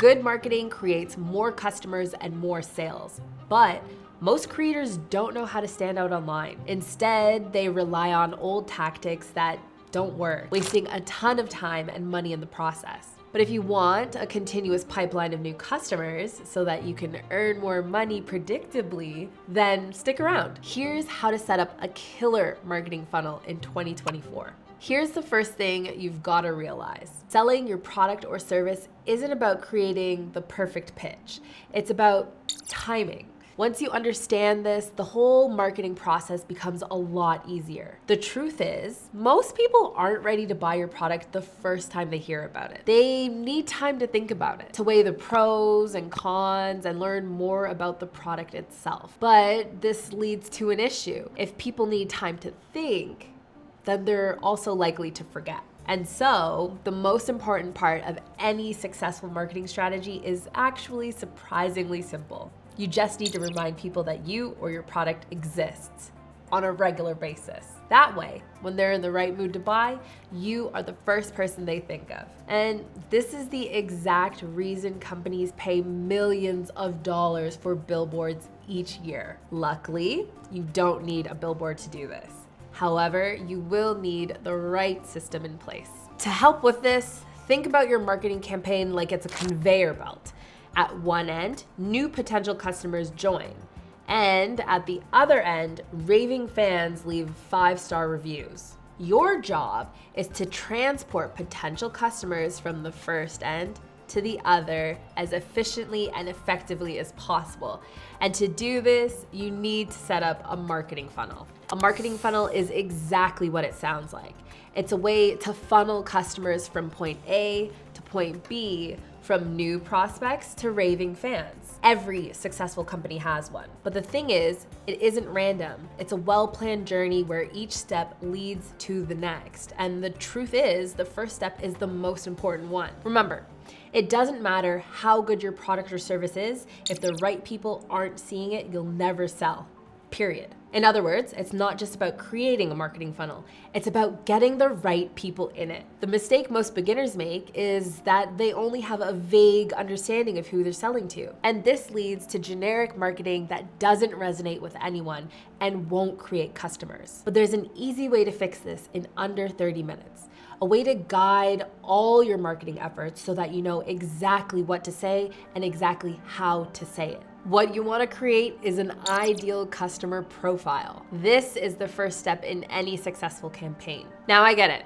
Good marketing creates more customers and more sales, but most creators don't know how to stand out online. Instead, they rely on old tactics that don't work, wasting a ton of time and money in the process. But if you want a continuous pipeline of new customers so that you can earn more money predictably, then stick around. Here's how to set up a killer marketing funnel in 2024. Here's the first thing you've got to realize. Selling your product or service isn't about creating the perfect pitch. It's about timing. Once you understand this, the whole marketing process becomes a lot easier. The truth is, most people aren't ready to buy your product the first time they hear about it. They need time to think about it, to weigh the pros and cons and learn more about the product itself. But this leads to an issue. If people need time to think, then they're also likely to forget. And so, the most important part of any successful marketing strategy is actually surprisingly simple. You just need to remind people that you or your product exists on a regular basis. That way, when they're in the right mood to buy, you are the first person they think of. And this is the exact reason companies pay millions of dollars for billboards each year. Luckily, you don't need a billboard to do this. However, you will need the right system in place. To help with this, think about your marketing campaign like it's a conveyor belt. At one end, new potential customers join. And at the other end, raving fans leave 5-star reviews. Your job is to transport potential customers from the first end to the other as efficiently and effectively as possible. And to do this, you need to set up a marketing funnel. A marketing funnel is exactly what it sounds like. It's a way to funnel customers from point A to point B, from new prospects to raving fans. Every successful company has one. But the thing is, it isn't random. It's a well-planned journey where each step leads to the next. And the truth is, the first step is the most important one. Remember, it doesn't matter how good your product or service is, if the right people aren't seeing it, you'll never sell. Period. In other words, it's not just about creating a marketing funnel, it's about getting the right people in it. The mistake most beginners make is that they only have a vague understanding of who they're selling to. And this leads to generic marketing that doesn't resonate with anyone and won't create customers. But there's an easy way to fix this in under 30 minutes. A way to guide all your marketing efforts so that you know exactly what to say and exactly how to say it. What you want to create is an ideal customer profile. This is the first step in any successful campaign. Now I get it.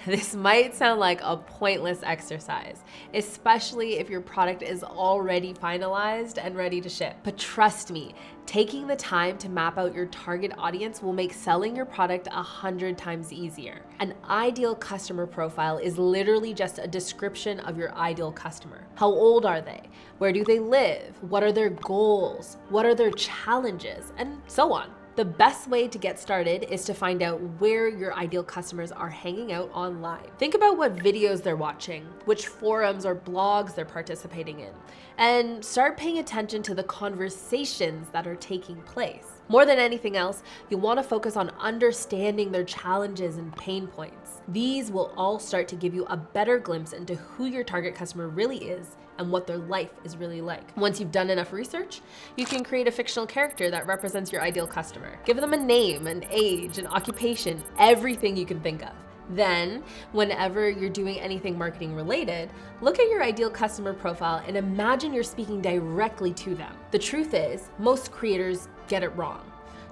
This might sound like a pointless exercise, especially if your product is already finalized and ready to ship. But trust me, taking the time to map out your target audience will make selling your product 100 times easier. An ideal customer profile is literally just a description of your ideal customer. How old are they? Where do they live? What are their goals? What are their challenges? And so on. The best way to get started is to find out where your ideal customers are hanging out online. Think about what videos they're watching, which forums or blogs they're participating in, and start paying attention to the conversations that are taking place. More than anything else, you'll want to focus on understanding their challenges and pain points. These will all start to give you a better glimpse into who your target customer really is and what their life is really like. Once you've done enough research, you can create a fictional character that represents your ideal customer. Give them a name, an age, an occupation, everything you can think of. Then, whenever you're doing anything marketing related, look at your ideal customer profile and imagine you're speaking directly to them. The truth is, most creators get it wrong.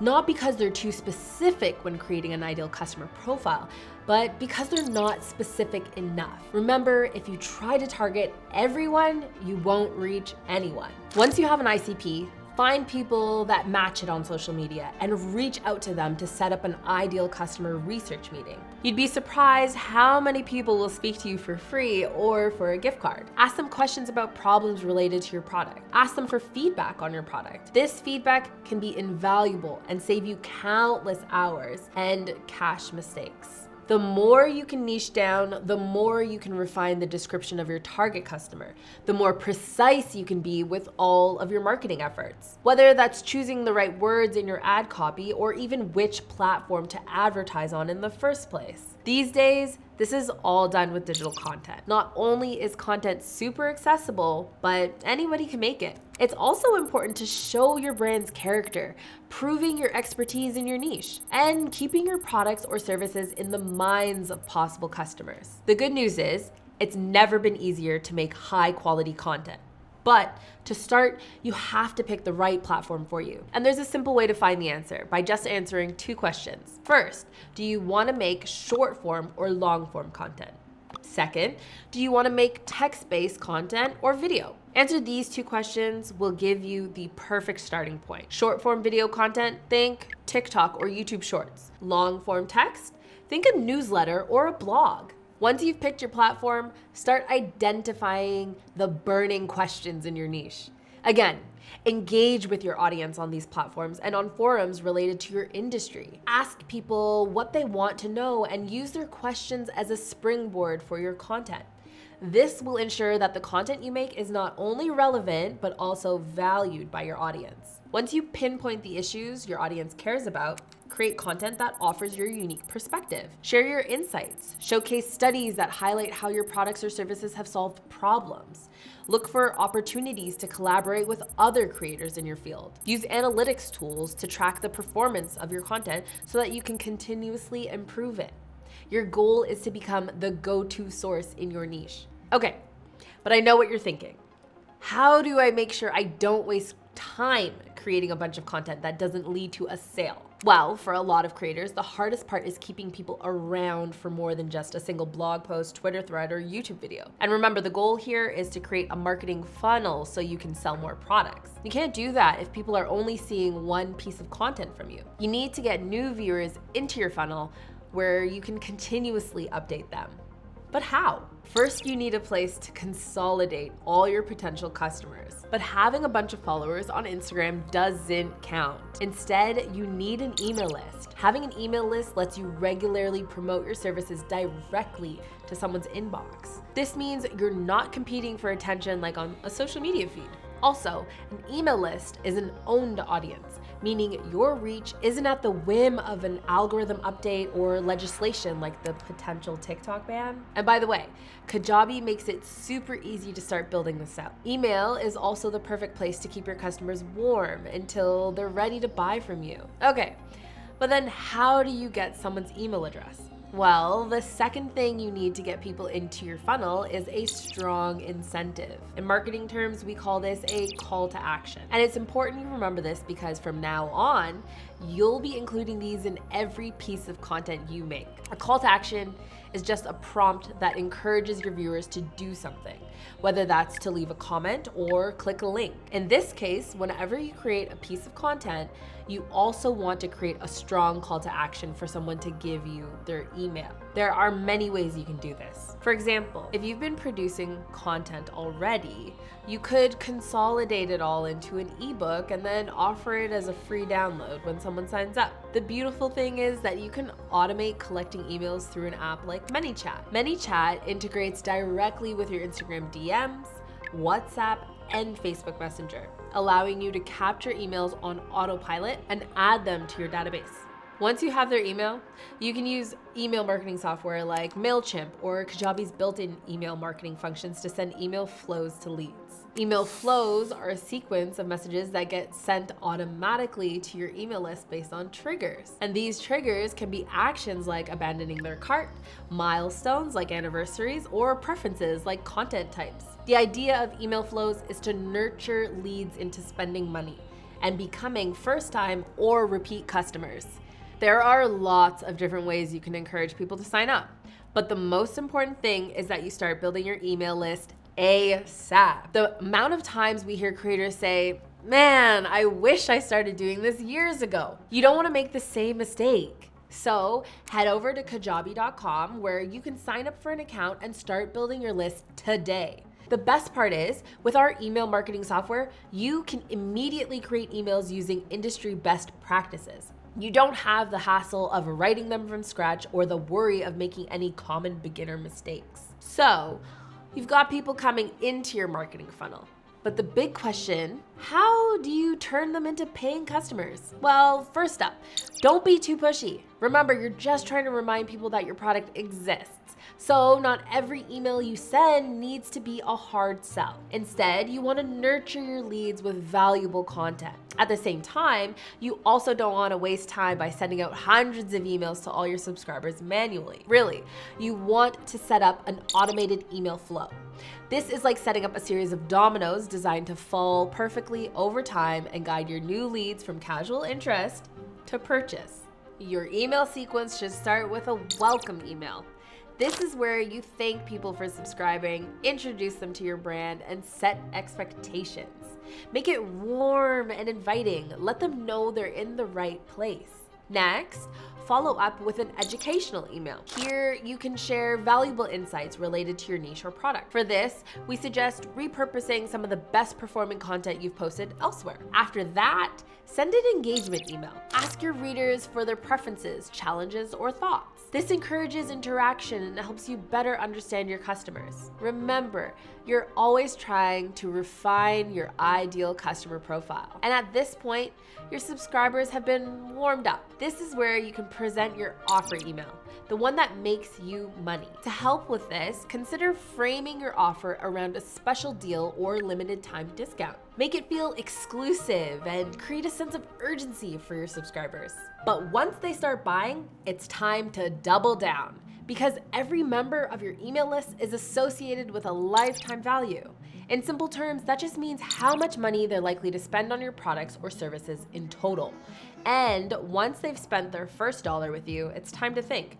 Not because they're too specific when creating an ideal customer profile, but because they're not specific enough. Remember, if you try to target everyone, you won't reach anyone. Once you have an ICP, find people that match it on social media and reach out to them to set up an ideal customer research meeting. You'd be surprised how many people will speak to you for free or for a gift card. Ask them questions about problems related to your product. Ask them for feedback on your product. This feedback can be invaluable and save you countless hours and cash mistakes. The more you can niche down, the more you can refine the description of your target customer, the more precise you can be with all of your marketing efforts. Whether that's choosing the right words in your ad copy or even which platform to advertise on in the first place. These days, this is all done with digital content. Not only is content super accessible, but anybody can make it. It's also important to show your brand's character, proving your expertise in your niche, and keeping your products or services in the minds of possible customers. The good news is, it's never been easier to make high quality content. But to start, you have to pick the right platform for you. And there's a simple way to find the answer by just answering 2 questions. First, do you want to make short form or long form content? Second, do you want to make text-based content or video? Answer these 2 questions will give you the perfect starting point. Short form video content, think TikTok or YouTube Shorts. Long form text, think a newsletter or a blog. Once you've picked your platform, start identifying the burning questions in your niche. Again, engage with your audience on these platforms and on forums related to your industry. Ask people what they want to know and use their questions as a springboard for your content. This will ensure that the content you make is not only relevant, but also valued by your audience. Once you pinpoint the issues your audience cares about, create content that offers your unique perspective. Share your insights. Showcase studies that highlight how your products or services have solved problems. Look for opportunities to collaborate with other creators in your field. Use analytics tools to track the performance of your content so that you can continuously improve it. Your goal is to become the go-to source in your niche. Okay, but I know what you're thinking. How do I make sure I don't waste time creating a bunch of content that doesn't lead to a sale? Well, for a lot of creators, the hardest part is keeping people around for more than just a single blog post, Twitter thread, or YouTube video. And remember, the goal here is to create a marketing funnel so you can sell more products. You can't do that if people are only seeing one piece of content from you. You need to get new viewers into your funnel where you can continuously update them. But how? First, you need a place to consolidate all your potential customers. But having a bunch of followers on Instagram doesn't count. Instead, you need an email list. Having an email list lets you regularly promote your services directly to someone's inbox. This means you're not competing for attention like on a social media feed. Also, an email list is an owned audience, meaning your reach isn't at the whim of an algorithm update or legislation like the potential TikTok ban. And by the way, Kajabi makes it super easy to start building this out. Email is also the perfect place to keep your customers warm until they're ready to buy from you. Okay, but then how do you get someone's email address? Well, the second thing you need to get people into your funnel is a strong incentive. In marketing terms, we call this a call to action. And it's important you remember this because from now on, you'll be including these in every piece of content you make. A call to action is just a prompt that encourages your viewers to do something, whether that's to leave a comment or click a link. In this case, whenever you create a piece of content, you also want to create a strong call to action for someone to give you their email. There are many ways you can do this. For example, if you've been producing content already, you could consolidate it all into an ebook and then offer it as a free download when someone signs up. The beautiful thing is that you can automate collecting emails through an app like ManyChat. ManyChat integrates directly with your Instagram DMs, WhatsApp, and Facebook Messenger, allowing you to capture emails on autopilot and add them to your database. Once you have their email, you can use email marketing software like MailChimp or Kajabi's built-in email marketing functions to send email flows to leads. Email flows are a sequence of messages that get sent automatically to your email list based on triggers. And these triggers can be actions like abandoning their cart, milestones like anniversaries, or preferences like content types. The idea of email flows is to nurture leads into spending money and becoming first-time or repeat customers. There are lots of different ways you can encourage people to sign up, but the most important thing is that you start building your email list ASAP. The amount of times we hear creators say, "Man, I wish I started doing this years ago." You don't want to make the same mistake. So head over to kajabi.com where you can sign up for an account and start building your list today. The best part is, with our email marketing software, you can immediately create emails using industry best practices. You don't have the hassle of writing them from scratch or the worry of making any common beginner mistakes. So, you've got people coming into your marketing funnel. But the big question, how do you turn them into paying customers? Well, first up, don't be too pushy. Remember, you're just trying to remind people that your product exists. So not every email you send needs to be a hard sell. Instead, you want to nurture your leads with valuable content. At the same time, you also don't want to waste time by sending out hundreds of emails to all your subscribers manually. Really, you want to set up an automated email flow. This is like setting up a series of dominoes designed to fall perfectly over time and guide your new leads from casual interest to purchase. Your email sequence should start with a welcome email. This is where you thank people for subscribing, introduce them to your brand, and set expectations. Make it warm and inviting. Let them know they're in the right place. Next, follow up with an educational email. Here, you can share valuable insights related to your niche or product. For this, we suggest repurposing some of the best performing content you've posted elsewhere. After that, send an engagement email. Ask your readers for their preferences, challenges, or thoughts. This encourages interaction and helps you better understand your customers. Remember, you're always trying to refine your ideal customer profile. And at this point, your subscribers have been warmed up. This is where you can present your offer email, the one that makes you money. To help with this, consider framing your offer around a special deal or limited time discount. Make it feel exclusive and create a sense of urgency for your subscribers. But once they start buying, it's time to double down, because every member of your email list is associated with a lifetime value. In simple terms, that just means how much money they're likely to spend on your products or services in total. And once they've spent their first dollar with you, it's time to think,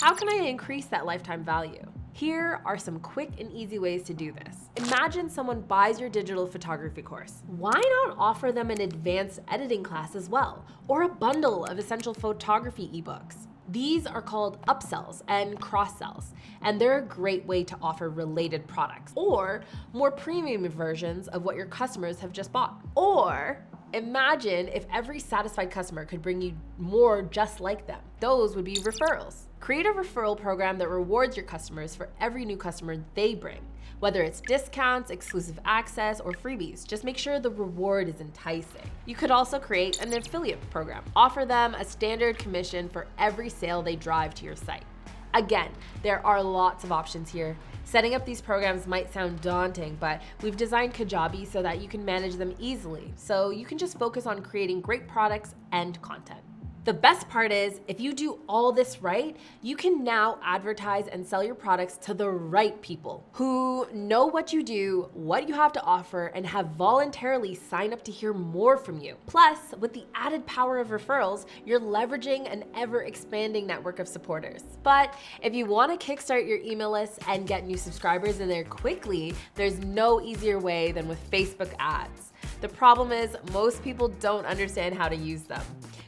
how can I increase that lifetime value? Here are some quick and easy ways to do this. Imagine someone buys your digital photography course. Why not offer them an advanced editing class as well, or a bundle of essential photography ebooks? These are called upsells and cross-sells, and they're a great way to offer related products or more premium versions of what your customers have just bought. Or imagine if every satisfied customer could bring you more just like them. Those would be referrals. Create a referral program that rewards your customers for every new customer they bring. Whether it's discounts, exclusive access, or freebies, just make sure the reward is enticing. You could also create an affiliate program. Offer them a standard commission for every sale they drive to your site. Again, there are lots of options here. Setting up these programs might sound daunting, but we've designed Kajabi so that you can manage them easily, so you can just focus on creating great products and content. The best part is, if you do all this right, you can now advertise and sell your products to the right people who know what you do, what you have to offer, and have voluntarily signed up to hear more from you. Plus, with the added power of referrals, you're leveraging an ever-expanding network of supporters. But if you want to kickstart your email list and get new subscribers in there quickly, there's no easier way than with Facebook ads. The problem is, most people don't understand how to use them.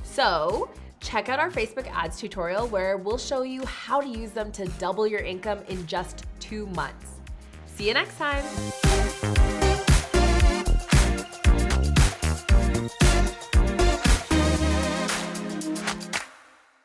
So check out our Facebook ads tutorial where we'll show you how to use them to double your income in just 2 months. See you next time.